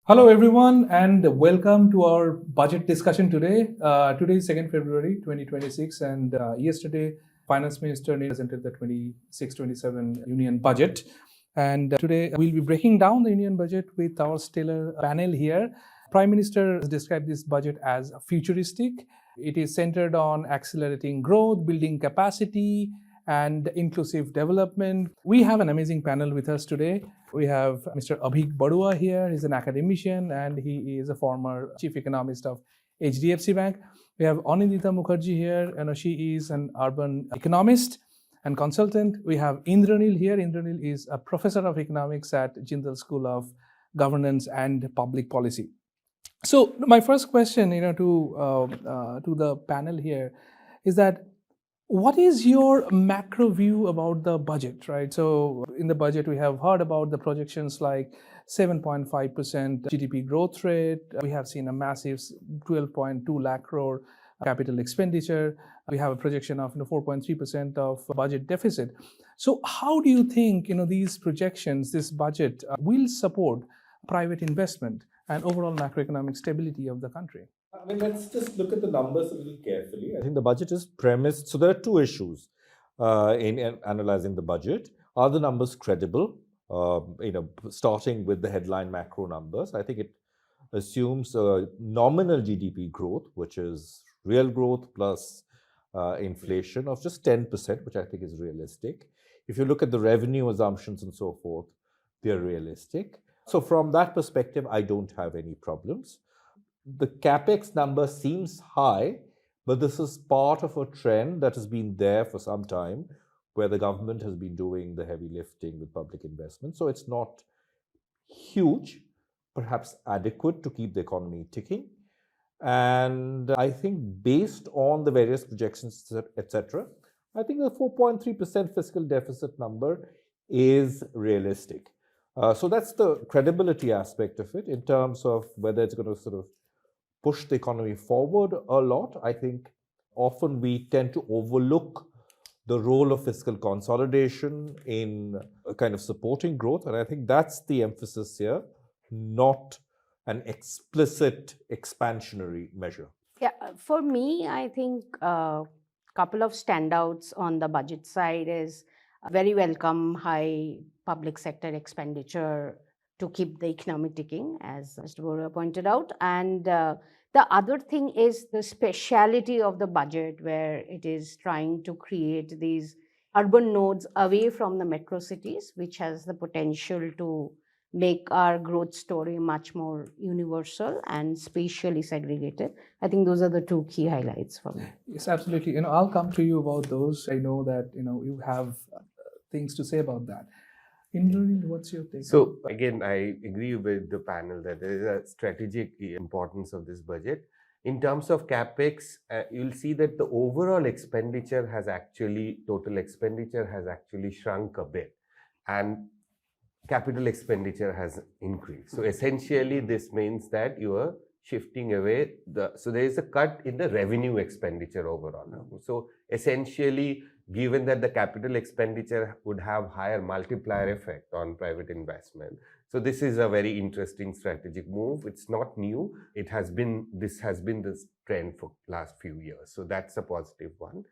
Hello everyone and welcome to our budget discussion today. Today is 2nd February 2026 and yesterday Finance Minister presented the 26-27 Union Budget. And today we'll be breaking down the Union Budget with our stellar panel here. Prime Minister described this budget as futuristic. It is centered on accelerating growth, building capacity, and inclusive development. We have an amazing panel with us today. We have Mr. Abheek Barua here. He's an academician and he is a former chief economist of HDFC Bank. We have Anindita Mukherjee here, and she is an urban economist and consultant. We have Indranil here. Indranil is a professor of economics at Jindal School of Governance and Public Policy. So my first question, to the panel here is that what is your macro view about the budget, right? So in the budget, we have heard about the projections like 7.5% GDP growth rate. We have seen a massive 12.2 lakh crore capital expenditure. We have a projection of 4.3% of budget deficit. So how do you think these projections, this budget will support private investment and overall macroeconomic stability of the country? Let's just look at the numbers a little carefully. I think the budget is premised. So there are two issues in analyzing the budget. Are the numbers credible? Starting with the headline macro numbers, I think it assumes a nominal GDP growth, which is real growth plus inflation of just 10%, which I think is realistic. If you look at the revenue assumptions and so forth, they're realistic. So from that perspective, I don't have any problems. The capex number seems high, but this is part of a trend that has been there for some time, where the government has been doing the heavy lifting with public investment. So it's not huge, perhaps adequate to keep the economy ticking. And I think based on the various projections, etc., I think the 4.3% fiscal deficit number is realistic. So that's the credibility aspect of it in terms of whether it's going to sort of push the economy forward a lot. I think often we tend to overlook the role of fiscal consolidation in kind of supporting growth. And I think that's the emphasis here, not an explicit expansionary measure. Yeah, for me, I think a couple of standouts on the budget side is very welcome high public sector expenditure to keep the economy ticking, as Mr. Barua pointed out. And the other thing is the speciality of the budget, where it is trying to create these urban nodes away from the metro cities, which has the potential to make our growth story much more universal and spatially segregated. I think those are the two key highlights for me. Yes, absolutely. I'll come to you about those. I know that you have things to say about that. Indranil, what's your take? So again, I agree with the panel that there is a strategic importance of this budget. In terms of capex, you'll see that the overall expenditure total expenditure has actually shrunk a bit, and capital expenditure has increased. So essentially, this means that you are shifting away so there is a cut in the revenue expenditure overall. So essentially, given that the capital expenditure would have higher multiplier effect on private investment. So this is a very interesting strategic move. It's not new. This has been this trend for last few years. So that's a positive one.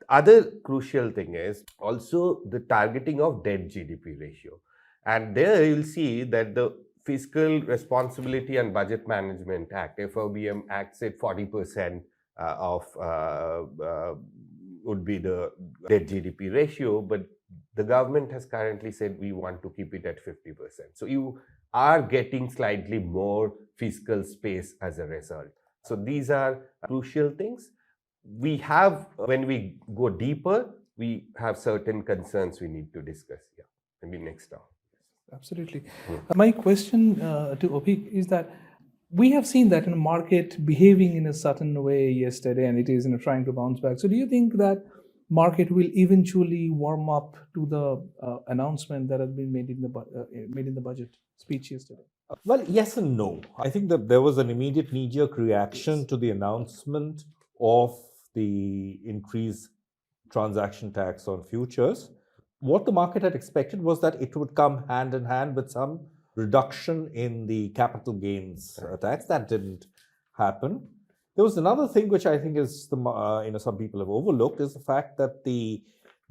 The other crucial thing is also the targeting of debt GDP ratio. And there you'll see that the Fiscal Responsibility and Budget Management Act, FOBM Act, said 40% would be the debt GDP ratio, but the government has currently said we want to keep it at 50%. So you are getting slightly more fiscal space as a result. So these are crucial things. When we go deeper, we have certain concerns we need to discuss here. Maybe next round. Absolutely. My question to Abheek is that we have seen that in the market behaving in a certain way yesterday, and it is trying to bounce back. So do you think that market will eventually warm up to the announcement that has been made in the budget speech yesterday? Well, yes and no. I think that there was an immediate knee-jerk reaction to the announcement of the increased transaction tax on futures. What the market had expected was that it would come hand in hand with some reduction in the capital gains tax. That didn't happen. There was another thing which I think is some people have overlooked, is the fact that the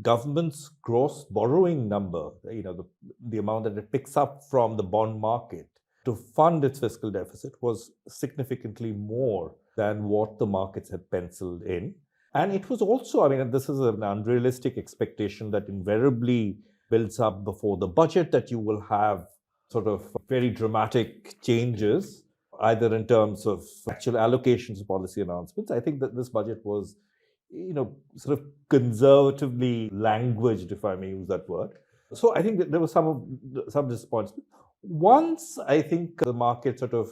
government's gross borrowing number, the amount that it picks up from the bond market to fund its fiscal deficit, was significantly more than what the markets had penciled in. And it was also, this is an unrealistic expectation that invariably builds up before the budget, that you will have sort of very dramatic changes, either in terms of actual allocations or policy announcements. I think that this budget was, sort of conservatively languaged, if I may use that word. So I think that there was some disappointment. Once I think the market sort of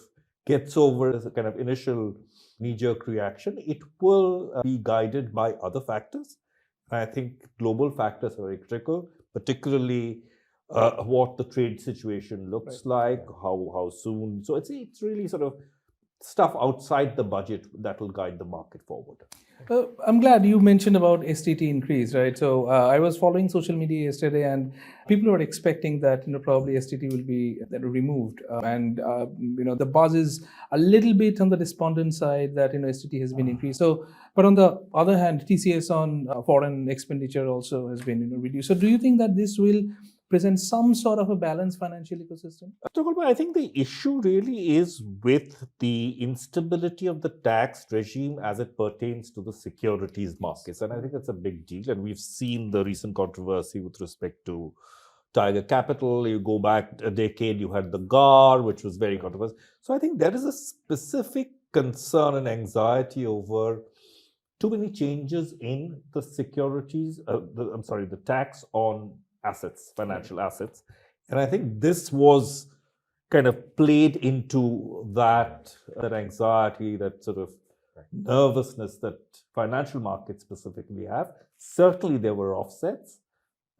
gets over as a kind of initial knee-jerk reaction, it will be guided by other factors. I think global factors are very critical, particularly what the trade situation looks like, how soon. So it's really sort of stuff outside the budget that will guide the market forward. I'm glad you mentioned about STT increase, right? So I was following social media yesterday, and people were expecting that probably STT will be removed, and the buzz is a little bit on the despondent side that STT has been increased. So, but on the other hand, TCS on foreign expenditure also has been reduced. So, do you think that this will present some sort of a balanced financial ecosystem? Chitrakalpa, I think the issue really is with the instability of the tax regime as it pertains to the securities markets. And I think that's a big deal. And we've seen the recent controversy with respect to Tiger Capital. You go back a decade, you had the GAR, which was very controversial. So I think there is a specific concern and anxiety over too many changes in the securities, the tax on assets, financial assets. And I think this was kind of played into that anxiety, that sort of nervousness that financial markets specifically have. Certainly there were offsets,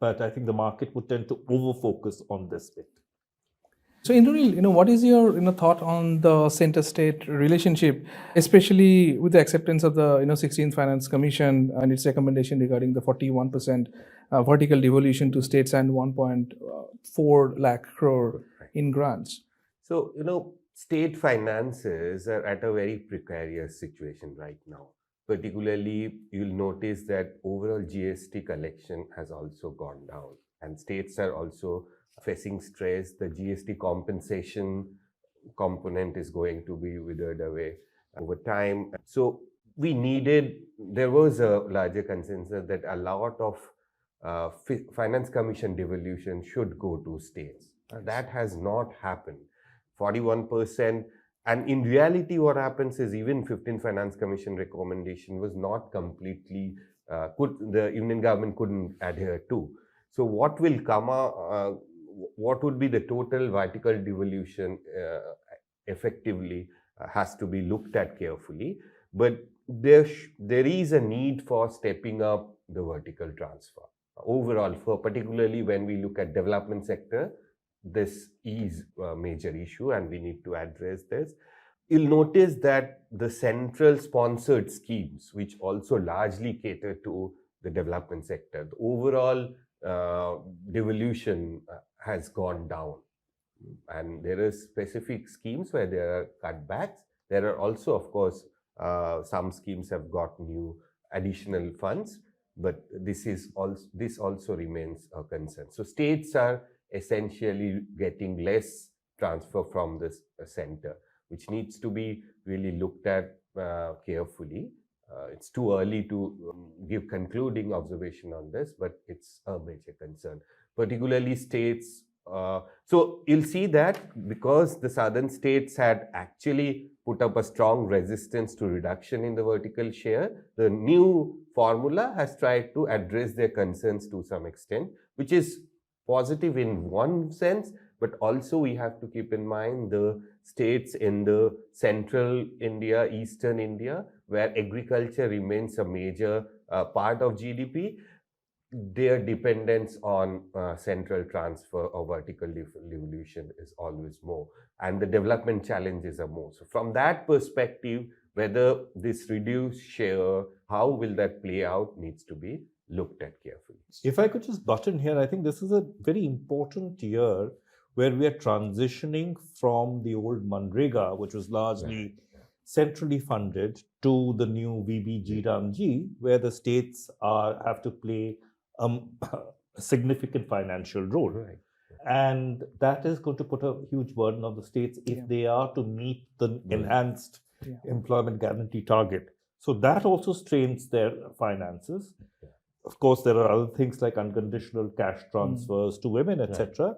but I think the market would tend to over-focus on this bit. So, Indranil, what is your thought on the center-state relationship, especially with the acceptance of the 16th Finance Commission and its recommendation regarding the 41% vertical devolution to states and 1.4 lakh crore in grants? So, state finances are at a very precarious situation right now. Particularly, you'll notice that overall GST collection has also gone down, and states are also facing stress. The GST compensation component is going to be withered away over time. So there was a larger consensus that a lot of finance commission devolution should go to states. That has not happened. 41%. And in reality, what happens is even 15th Finance Commission recommendation was not completely, the Union government couldn't adhere to. So what will come out, what would be the total vertical devolution effectively has to be looked at carefully. But there is a need for stepping up the vertical transfer. Overall, particularly when we look at development sector, this is a major issue and we need to address this. You'll notice that the central sponsored schemes, which also largely cater to the development sector, the overall devolution has gone down. And there are specific schemes where there are cutbacks. There are also, of course, some schemes have got new additional funds, but this also remains a concern. So states are essentially getting less transfer from this center, which needs to be really looked at carefully. It's too early to give concluding observation on this, but it's a major concern, particularly states. So you'll see that because the southern states had actually put up a strong resistance to reduction in the vertical share, the new formula has tried to address their concerns to some extent, which is positive in one sense, but also we have to keep in mind the states in the central India, eastern India, where agriculture remains a major part of GDP. Their dependence on central transfer or vertical devolution is always more, and the development challenges are more. So from that perspective, whether this reduced share, how will that play out, needs to be looked at carefully. If I could just butt in here, I think this is a very important year where we are transitioning from the old Manrega, which was largely centrally funded, to the new VBG-RAMG, where the states have to play a significant financial role. Right. And that is going to put a huge burden on the states if they are to meet the enhanced employment guarantee target. So that also strains their finances. Of course, there are other things like unconditional cash transfers to women, etc.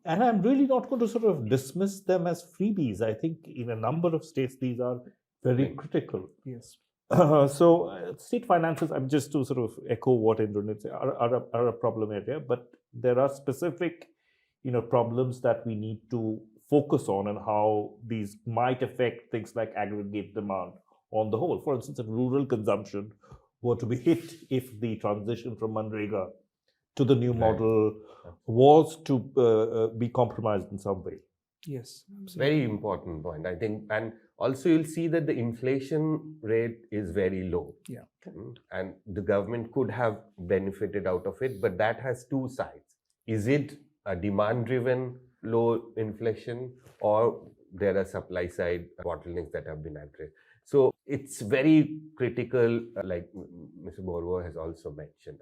And I'm really not going to sort of dismiss them as freebies. I think in a number of states, these are very critical. Yes. So state finances, I'm just to sort of echo what Indranil said, are a problem area, but there are specific, problems that we need to focus on and how these might affect things like aggregate demand on the whole. For instance, if rural consumption were to be hit if the transition from Manrega to the new model was to be compromised in some way. Yes. Very important point, I think. And also you'll see that the inflation rate is very low. Yeah. And the government could have benefited out of it, but that has two sides. Is it a demand-driven low inflation, or there are supply side bottlenecks that have been addressed? So it's very critical, like Mr. Barua has also mentioned.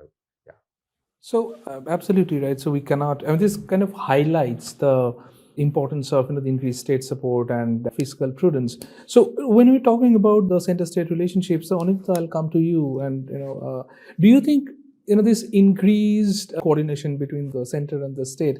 So absolutely right. So we cannot, this kind of highlights the importance of the increased state support and fiscal prudence. So when we're talking about the center-state relationships, so Anindita, I'll come to you. And do you think this increased coordination between the center and the state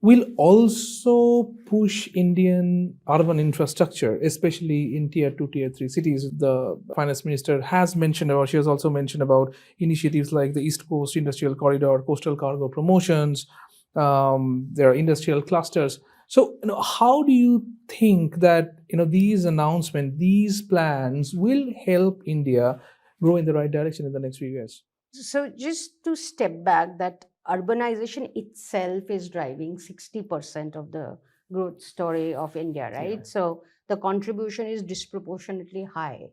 will also push Indian urban infrastructure, especially in tier 2, tier 3 cities? The finance minister has mentioned, or she has also mentioned about initiatives like the East Coast Industrial Corridor, coastal cargo promotions, there are industrial clusters. So, how do you think that, these announcements, these plans will help India grow in the right direction in the next few years? So just to step back, that urbanization itself is driving 60% of the growth story of India, right? Yeah. So the contribution is disproportionately high.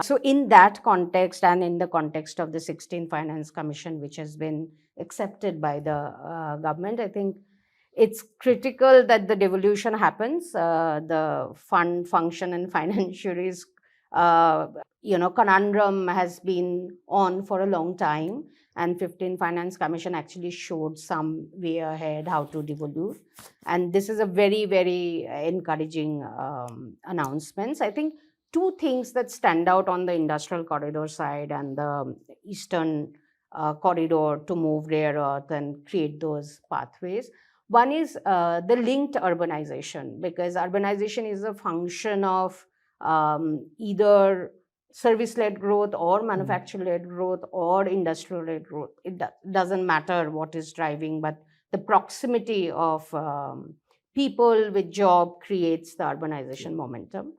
So in that context, and in the context of the 16th Finance Commission, which has been accepted by the government, I think it's critical that the devolution happens. The fund, function, and financiaries conundrum has been on for a long time, and 15th Finance Commission actually showed some way ahead how to devolve, and this is a very, very encouraging announcements. I think two things that stand out on the industrial corridor side and the eastern corridor to move rare earth and create those pathways. One is the linked urbanization, because urbanization is a function of either service-led growth or manufacturing-led growth or industrial-led growth. It doesn't matter what is driving, but the proximity of people with job creates the urbanization momentum.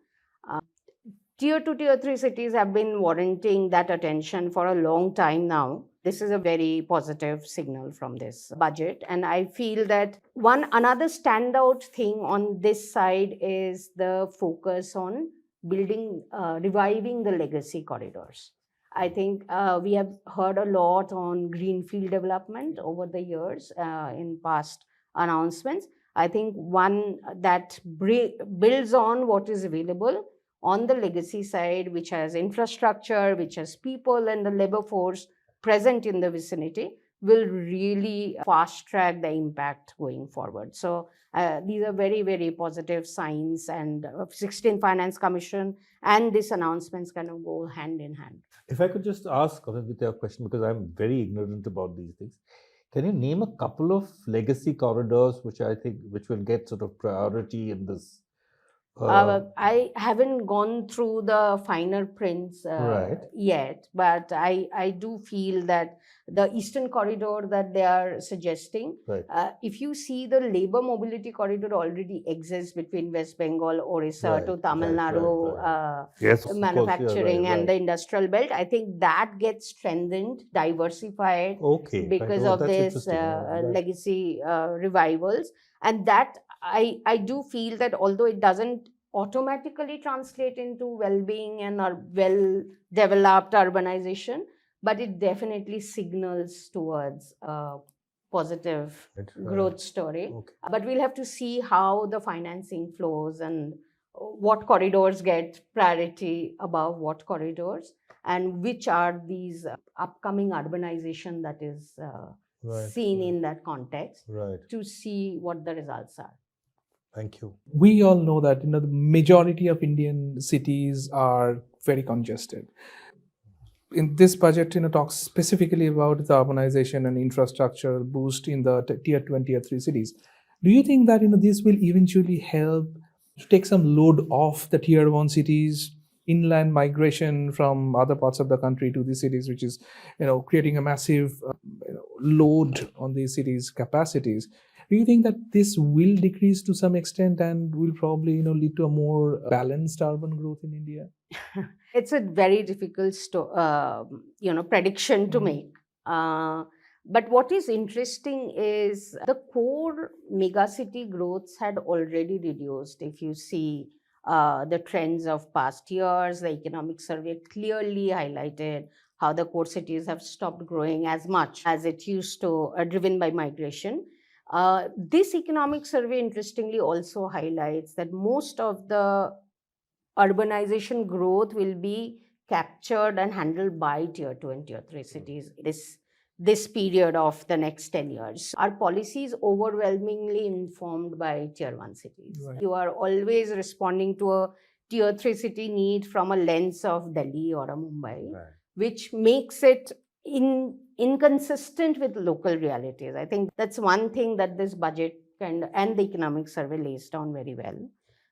Tier 2, tier 3 cities have been warranting that attention for a long time now. This is a very positive signal from this budget. And I feel that another standout thing on this side is the focus on reviving the legacy corridors. I think we have heard a lot on greenfield development over the years in past announcements. I think one that builds on what is available on the legacy side, which has infrastructure, which has people and the labor force present in the vicinity, will really fast track the impact going forward. So these are very, very positive signs, and 16th Finance Commission and these announcements kind of go hand in hand. If I could just ask Anindita a question, because I'm very ignorant about these things. Can you name a couple of legacy corridors which will get sort of priority in this? I haven't gone through the finer prints yet, but I do feel that the Eastern Corridor that they are suggesting, if you see the labor mobility corridor already exists between West Bengal, Orissa to Tamil Nadu, manufacturing and the industrial belt, I think that gets strengthened, diversified because of this legacy revivals. And that I do feel that although it doesn't automatically translate into well-being and well-developed urbanization, but it definitely signals towards positive Right, right. growth story. Okay. But we'll have to see how the financing flows and what corridors get priority above what corridors, and which are these upcoming urbanization that is Right, seen right. in that context, Right. to see what the results are. Thank you. We all know that the majority of Indian cities are very congested. In this budget, talks specifically about the urbanization and infrastructure boost in the tier 2 and tier 3 cities. Do you think that this will eventually help to take some load off the tier 1 cities, inland migration from other parts of the country to these cities, which is creating a massive load on these cities' capacities? Do you think that this will decrease to some extent and will probably lead to a more balanced urban growth in India? It's a very difficult prediction to Mhm. make. But what is interesting is the core megacity growths had already reduced. If you see the trends of past years, the economic survey clearly highlighted how the core cities have stopped growing as much as it used to, driven by migration. This economic survey, interestingly, also highlights that most of the urbanization growth will be captured and handled by tier 2 and tier 3 cities this period of the next 10 years. Our policy is overwhelmingly informed by tier 1 cities. Right. You are always responding to a tier 3 city need from a lens of Delhi or a Mumbai, Right. which makes it inconsistent with local realities. I think that's one thing that this budget and the economic survey lays down very well.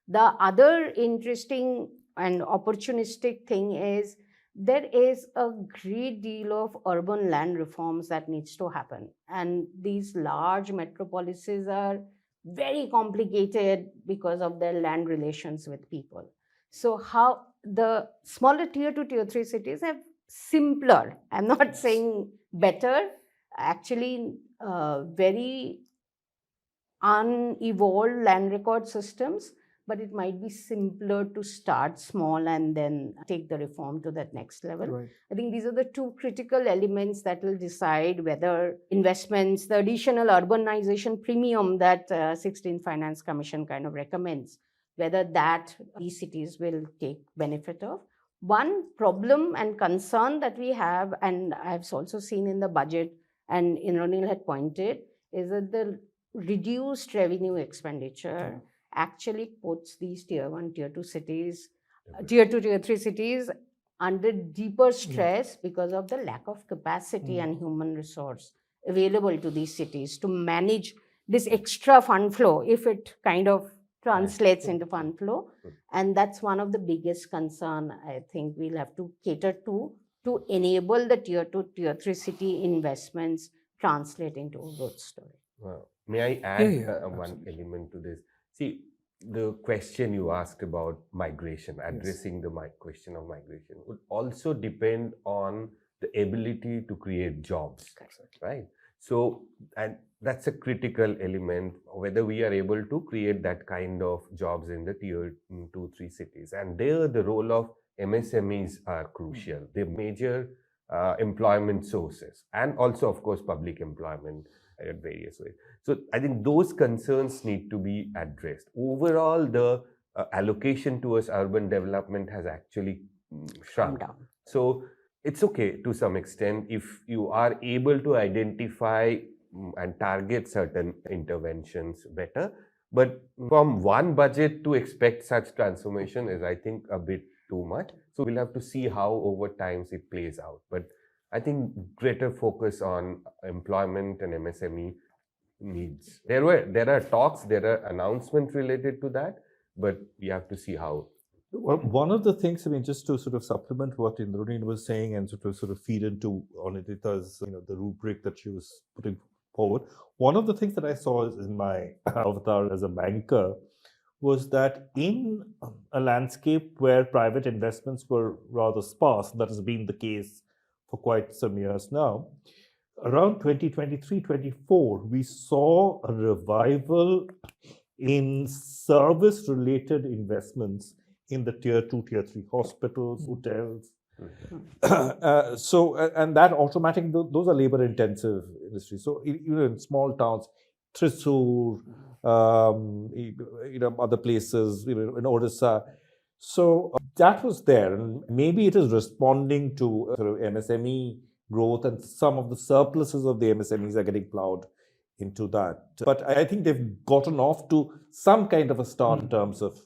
The other interesting and opportunistic thing is there is a great deal of urban land reforms that needs to happen. And these large metropolises are very complicated because of their land relations with people. So how the smaller tier 2, tier 3 cities have simpler, I'm not saying better, actually very unevolved land record systems, but it might be simpler to start small and then take the reform to that next level. Right. I think these are the two critical elements that will decide whether investments, the additional urbanization premium that 16th Finance Commission kind of recommends, whether that these cities will take benefit of. One problem and concern that we have, and I've also seen in the budget, and Indranil had pointed, is that the reduced revenue expenditure actually puts these tier 1, tier 2 cities, tier 2, tier 3 cities under deeper stress because of the lack of capacity and human resource available to these cities to manage this extra fund flow, if it kind of translates into fund flow. And that's one of the biggest concern I think we'll have to cater to enable the tier 2, tier 3 city investments translate into a growth story. Well, may I add one absolutely. element to this? See, the question you asked about migration, addressing the question of migration, would also depend on the ability to create jobs, right? So, and that's a critical element, whether we are able to create that kind of jobs in the tier 2, 3 cities. And there, the role of MSMEs are crucial. They're major employment sources, and also, of course, public employment at various ways. So I think those concerns need to be addressed. Overall, the allocation towards urban development has actually shrunk. Down. So it's okay to some extent if you are able to identify and target certain interventions better. But from one budget to expect such transformation is, I think, a bit too much. So we'll have to see how over time it plays out. But I think greater focus on employment and MSME needs. There are talks, there are announcements related to that, but we have to see how. Well, one of the things, I mean, just to sort of supplement what Indranil was saying and sort of feed into Anindita's, the rubric that she was putting forward. One of the things that I saw in my avatar as a banker was that in a landscape where private investments were rather sparse, that has been the case for quite some years now, around 2023-24, we saw a revival in service-related investments in the tier 2, tier 3 hospitals, hotels, And that automatic, those are labor-intensive industries. So, in small towns, Thrissur, other places, in Odisha. So that was there, and maybe it is responding to sort of MSME growth, and some of the surpluses of the MSMEs are getting plowed into that. But I think they've gotten off to some kind of a start in terms of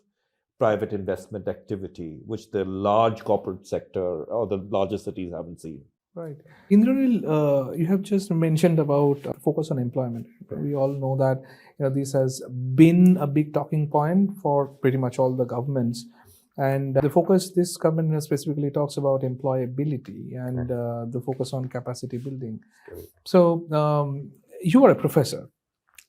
private investment activity, which the large corporate sector or the larger cities haven't seen. Right. Indranil, you have just mentioned about focus on employment. We all know that this has been a big talking point for pretty much all the governments. And the focus, this government specifically talks about employability and the focus on capacity building. So you are a professor,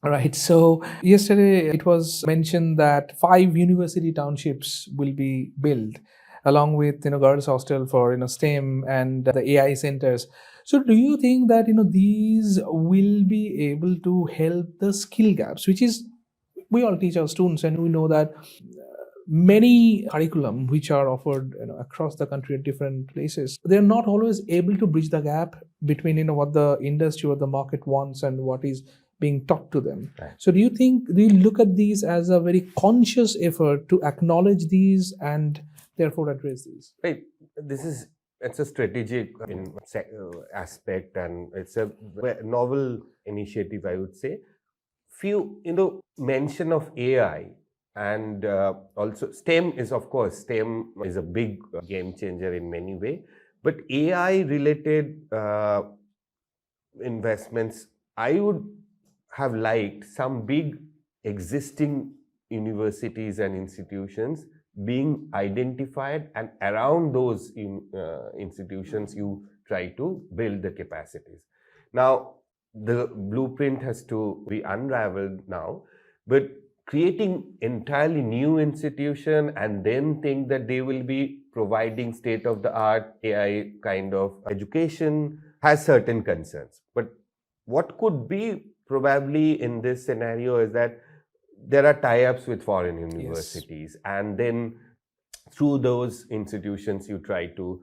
right? So yesterday it was mentioned that 5 university townships will be built, along with girls' hostel for STEM and the AI centers. So do you think that these will be able to help the skill gaps, which is we all teach our students, and we know that many curriculum which are offered across the country at different places, they're not always able to bridge the gap between what the industry or the market wants and what is being taught to them. Right. So do you look at these as a very conscious effort to acknowledge these and therefore address these? Right. It's a strategic aspect, and it's a novel initiative, I would say. Few, mention of AI and also STEM is a big game changer in many ways. But AI related investments, I would have liked some big existing universities and institutions being identified, and around those institutions you try to build the capacities. Now the blueprint has to be unraveled now, but creating entirely new institution and then think that they will be providing state-of-the-art AI kind of education has certain concerns. But what could be probably in this scenario is that there are tie-ups with foreign universities, and then through those institutions you try to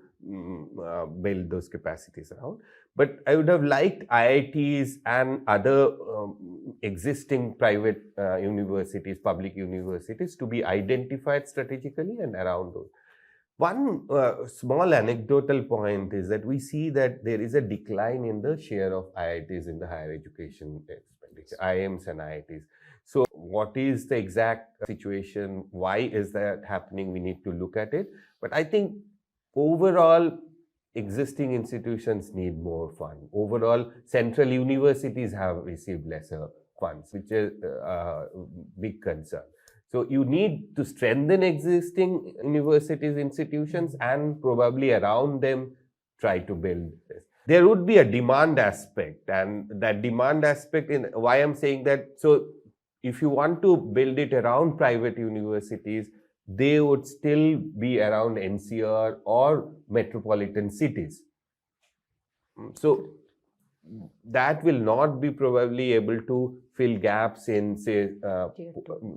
build those capacities around. But I would have liked IITs and other existing private universities, public universities, to be identified strategically and around those. One small anecdotal point is that we see that there is a decline in the share of IITs in the higher education expenditure, IIMs and IITs. So what is the exact situation? Why is that happening? We need to look at it. But I think overall, existing institutions need more fund. Overall, central universities have received lesser funds, which is a big concern. So you need to strengthen existing universities, institutions, and probably around them try to build this. There would be a demand aspect, and that demand aspect, in why I'm saying that, so if you want to build it around private universities, they would still be around NCR or metropolitan cities. So that will not be probably able to fill gaps in, say,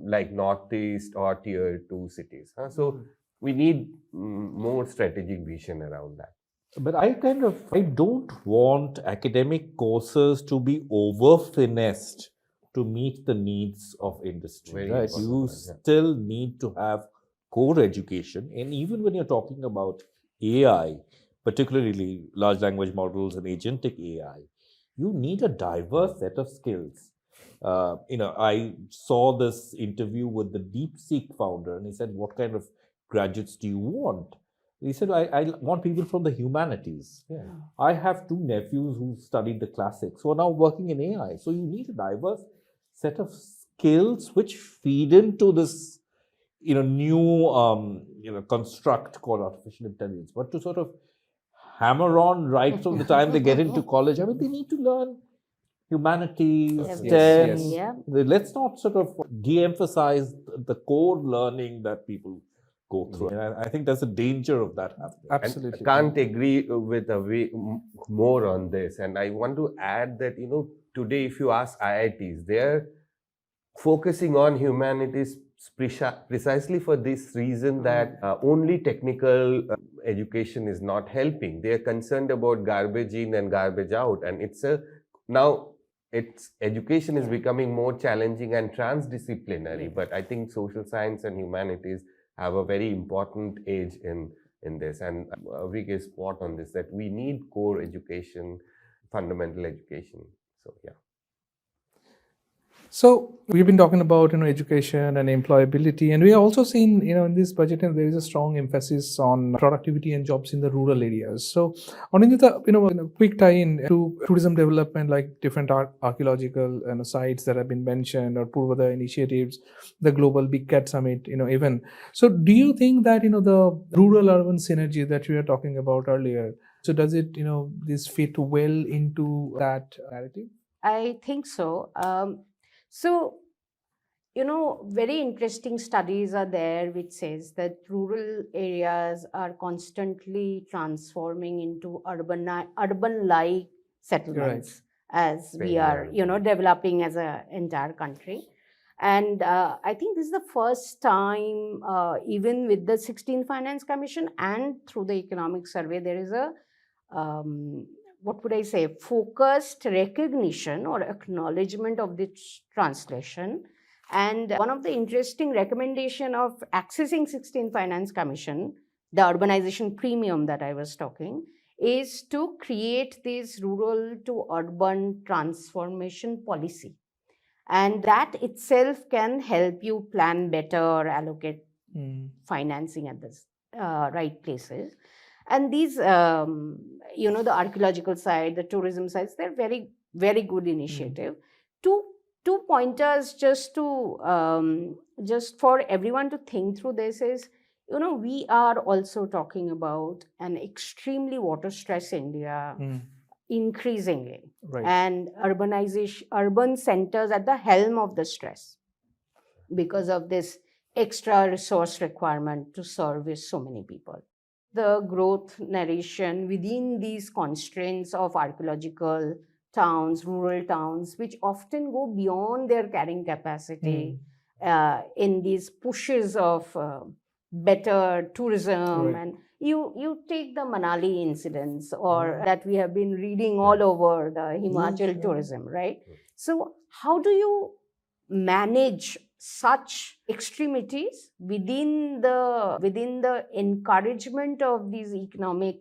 like Northeast or Tier 2 cities. So we need more strategic vision around that. But I don't want academic courses to be over-finessed to meet the needs of industry. Right? You still need to have core education. And even when you're talking about AI, particularly large language models and agentic AI, you need a diverse set of skills. I saw this interview with the DeepSeek founder, and he said, what kind of graduates do you want? He said, I want people from the humanities. Yeah. I have 2 nephews who studied the classics, who are now working in AI. So you need a diverse set of skills which feed into this new construct called artificial intelligence. But to sort of hammer on right from the time they get into college, I mean, they need to learn humanities, STEM. Yeah. Let's not sort of de-emphasize the core learning that people go through. And I think there's a danger of that happening. Absolutely. And can't agree with more on this. And I want to add that, today if you ask IITs, their focusing on humanities precisely for this reason that only technical education is not helping. They are concerned about garbage in and garbage out, and now its education is becoming more challenging and transdisciplinary. But I think social science and humanities have a very important age in this, and Avik is spot on this, that we need core education, fundamental education. So yeah. So we've been talking about education and employability, and we have also seen in this budget there is a strong emphasis on productivity and jobs in the rural areas. So Anindita, quick tie-in to tourism development, like different archaeological sites that have been mentioned, or Purvada initiatives, the global Big Cat Summit, even. So do you think that the rural-urban synergy that we were talking about earlier, so does it this fit well into that narrative? I think so. Very interesting studies are there which says that rural areas are constantly transforming into urban-like settlements as we are, developing as an entire country. And I think this is the first time, even with the 16th Finance Commission and through the economic survey, there is a focused recognition or acknowledgement of this translation. And one of the interesting recommendation of accessing 16th Finance Commission, the urbanization premium that I was talking, is to create this rural to urban transformation policy. And that itself can help you plan better, allocate financing at the right places. And these, the archaeological side, the tourism sides, they're very, very good initiative. Two pointers just to just for everyone to think through this is, we are also talking about an extremely water stressed India increasingly, and urban centers at the helm of the stress because of this extra resource requirement to service so many people. The growth narration within these constraints of archaeological towns, rural towns, which often go beyond their carrying capacity in these pushes of better tourism. And you take the Manali incidents, or that we have been reading all over the Himachal tourism, right? So how do you manage such extremities within the encouragement of these economic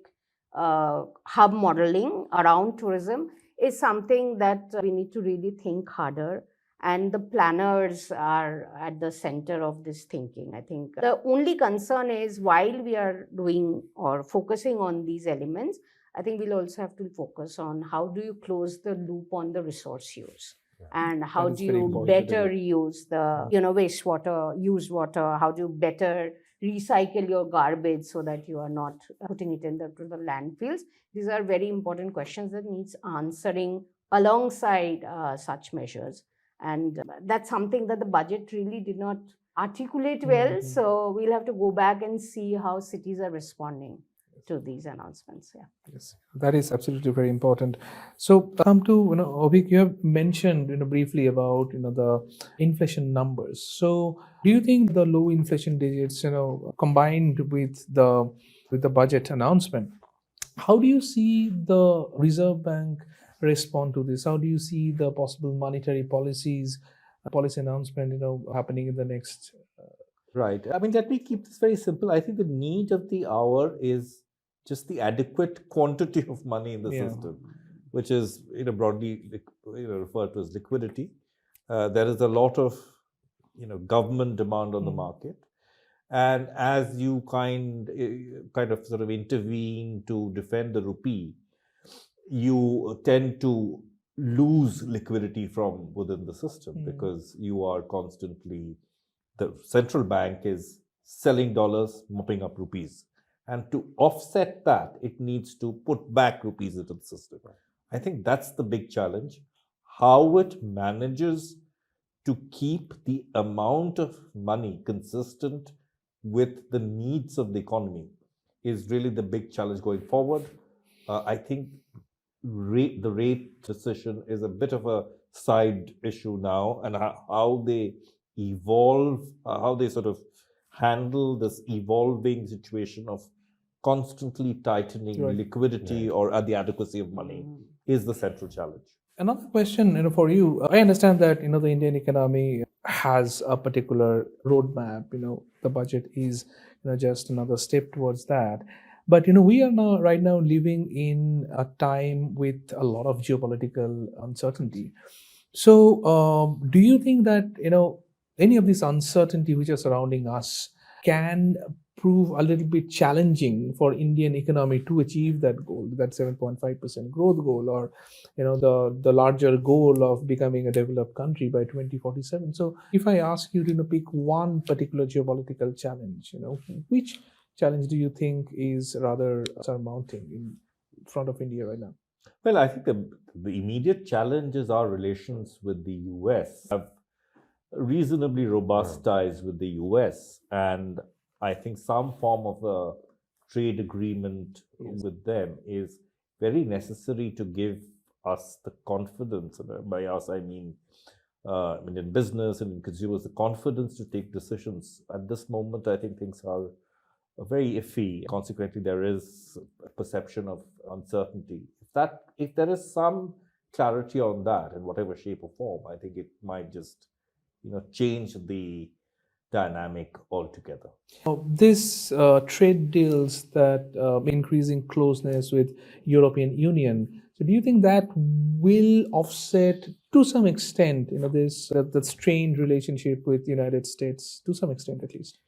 hub modeling around tourism is something that we need to really think harder, and the planners are at the center of this thinking. I think the only concern is, while we are doing or focusing on these elements, I think we'll also have to focus on how do you close the loop on the resource use. And how do you better use the wastewater, used water? How do you better recycle your garbage so that you are not putting it to the landfills? These are very important questions that needs answering alongside such measures. And that's something that the budget really did not articulate well. So we'll have to go back and see how cities are responding to these announcements. Yes, that is absolutely very important. So come to Abheek, you have mentioned briefly about the inflation numbers. So do you think the low inflation digits combined with the budget announcement, how do you see the Reserve Bank respond to this? How do you see the possible monetary policy announcement happening in the next Right. I mean, let me keep this very simple. I think the need of the hour is just the adequate quantity of money in the system, which is broadly referred to as liquidity. There is a lot of government demand on the market, and as you kind of sort of intervene to defend the rupee, you tend to lose liquidity from within the system because you are constantly, the central bank is selling dollars, mopping up rupees. And to offset that, it needs to put back rupees into the system. I think that's the big challenge. How it manages to keep the amount of money consistent with the needs of the economy is really the big challenge going forward. I think the rate decision is a bit of a side issue now, and how they evolve, how they sort of handle this evolving situation of constantly tightening Right. liquidity or the adequacy of money is the central challenge. Another question, for you. I understand that the Indian economy has a particular roadmap. The budget is just another step towards that. But we are now right now living in a time with a lot of geopolitical uncertainty. So, do you think that any of this uncertainty which are surrounding us can prove a little bit challenging for Indian economy to achieve that goal, that 7.5% growth goal, or the larger goal of becoming a developed country by 2047? So, if I ask you to pick one particular geopolitical challenge, which challenge do you think is rather surmounting in front of India right now? Well, I think the immediate challenge is our relations with the US. Have reasonably robust ties with the US, and I think some form of a trade agreement with them is very necessary to give us the confidence. By us, I mean in business and in consumers, the confidence to take decisions. At this moment, I think things are very iffy. Consequently, there is a perception of uncertainty. If there is some clarity on that in whatever shape or form, I think it might just change the dynamic altogether. This trade deals, that increasing closeness with European Union. So, do you think that will offset to some extent, the strained relationship with the United States, to some extent at least?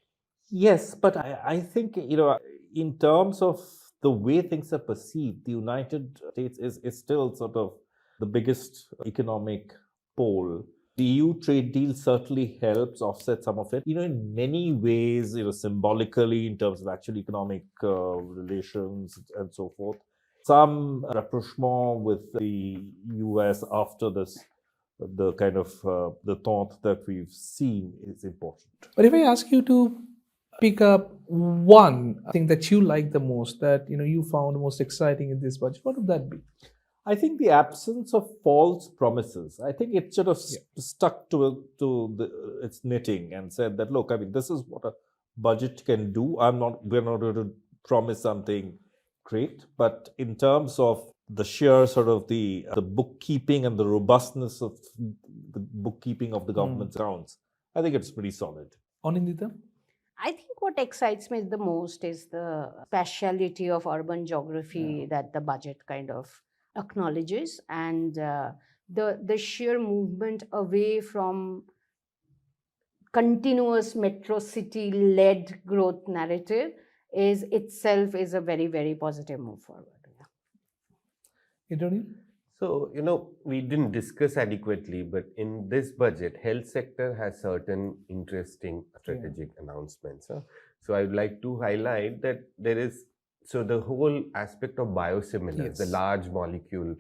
Yes, but I think in terms of the way things are perceived, the United States is still sort of the biggest economic pole. The EU trade deal certainly helps offset some of it. In many ways, symbolically in terms of actual economic relations and so forth. Some rapprochement with the US after this, the kind of the thought that we've seen is important. But if I ask you to pick up one thing that you like the most, that you found most exciting in this budget, what would that be? I think the absence of false promises. I think it sort of stuck to its knitting and said that, look, this is what a budget can do. We're not going to promise something great, but in terms of the sheer sort of the bookkeeping and the robustness of the bookkeeping of the government's accounts, I think it's pretty solid. Anindita? I think what excites me the most is the speciality of urban geography that the budget kind of acknowledges, and the sheer movement away from continuous metro city led growth narrative is itself a very, very positive move forward. Indranil? So, we didn't discuss adequately, but in this budget, health sector has certain interesting strategic announcements. So, I would like to highlight that there is, the whole aspect of biosimilars, the large molecule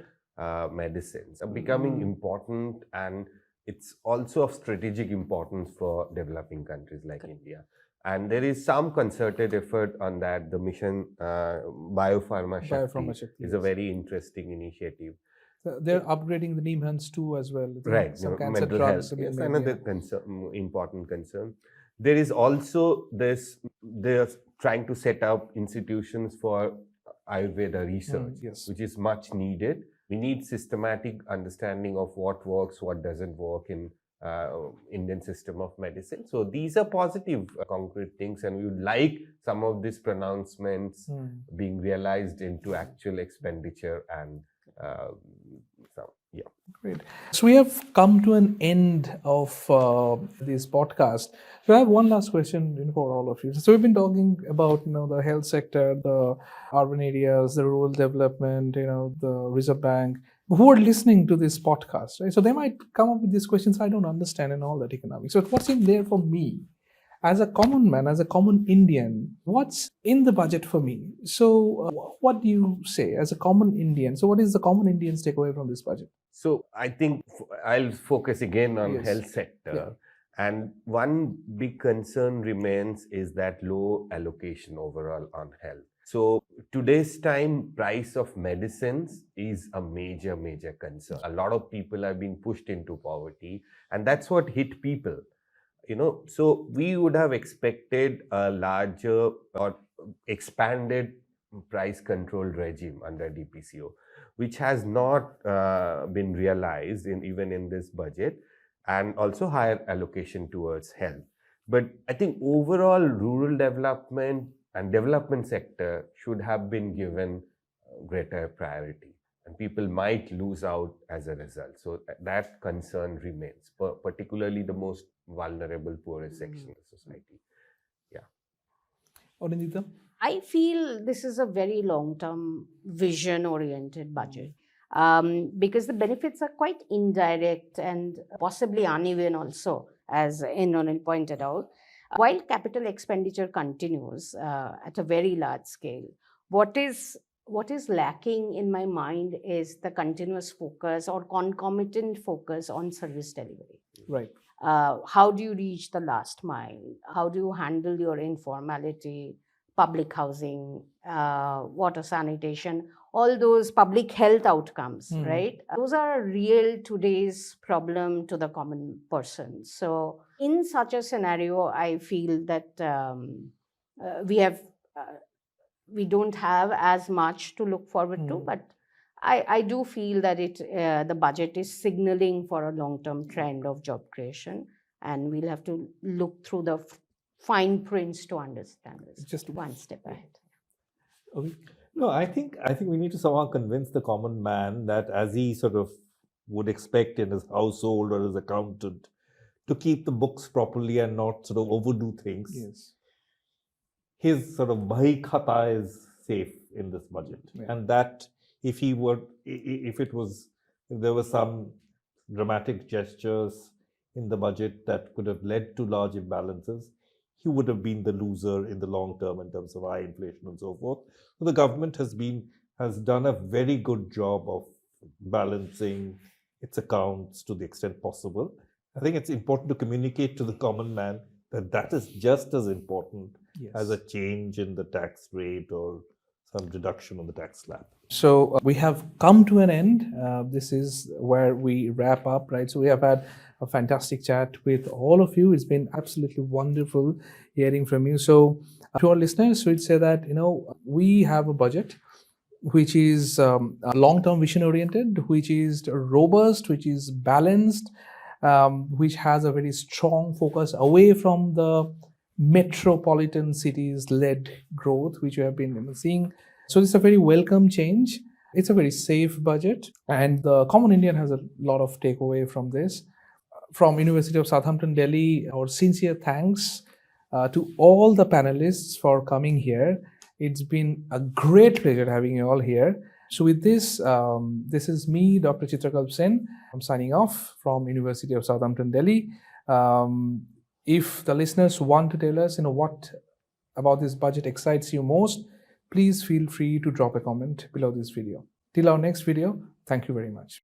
medicines are becoming important, and it's also of strategic importance for developing countries like India. And there is some concerted effort on that. The mission Biopharma Shakti is a very interesting initiative. They're upgrading the NIMHANS too as well. Right, some cancer mental drugs health. are Yes, being made, another important concern. There is also this, they're trying to set up institutions for Ayurveda research, which is much needed. We need systematic understanding of what works, what doesn't work in Indian system of medicine. So these are positive, concrete things, and we would like some of these pronouncements being realized into actual expenditure and Great. So we have come to an end of this podcast. So I have one last question for all of you. So we've been talking about the health sector, the urban areas, the rural development, the Reserve Bank. Who are listening to this podcast, right? So they might come up with these questions I don't understand and all that economics. So what's in there for me? As a common man, as a common Indian, what's in the budget for me? So what do you say as a common Indian? So what is the common Indian's takeaway from this budget? So I think I'll focus again on health sector. Yeah. And one big concern remains is that low allocation overall on health. So today's time, price of medicines is a major concern. A lot of people have been pushed into poverty, and that's what hit people. So we would have expected a larger or expanded price control regime under DPCO, which has not been realized even in this budget, and also higher allocation towards health. But I think overall rural development and development sector should have been given greater priority, and people might lose out as a result. So that concern remains, particularly the most vulnerable, poorest section of society. Yeah. Anindita? I feel this is a very long-term, vision-oriented budget because the benefits are quite indirect and possibly uneven also, as Indranil pointed out. While capital expenditure continues at a very large scale, what is lacking in my mind is the continuous focus or concomitant focus on service delivery. Right. How do you reach the last mile? How do you handle your informality, public housing, water sanitation, all those public health outcomes, right? Those are real today's problem to the common person. So in such a scenario, I feel that we don't have as much to look forward to, but I do feel that the budget is signaling for a long-term trend of job creation, and we'll have to look through the fine prints to understand this. Just one step ahead. Abheek? No, I think we need to somehow convince the common man that, as he sort of would expect in his household or his accountant, to keep the books properly and not sort of overdo things. Yes. His sort of bhai khata is safe in this budget, and that if there were some dramatic gestures in the budget that could have led to large imbalances, he would have been the loser in the long term in terms of high inflation and so forth. So the government has done a very good job of balancing its accounts to the extent possible. I think it's important to communicate to the common man that is just as important as a change in the tax rate or some reduction on the tax slab. So we have come to an end. This is where we wrap up, right? So we have had a fantastic chat with all of you. It's been absolutely wonderful hearing from you. So to our listeners, we'd say that, we have a budget which is long-term vision oriented, which is robust, which is balanced, which has a very strong focus away from the metropolitan cities-led growth, which we have been seeing. So this is a very welcome change. It's a very safe budget, and the common Indian has a lot of takeaway from this. From University of Southampton, Delhi, our sincere thanks to all the panelists for coming here. It's been a great pleasure having you all here. So with this, this is me, Dr. Chitrakalpa Sen. I'm signing off from University of Southampton, Delhi. If the listeners want to tell us, what about this budget excites you most, please feel free to drop a comment below this video. Till our next video, thank you very much.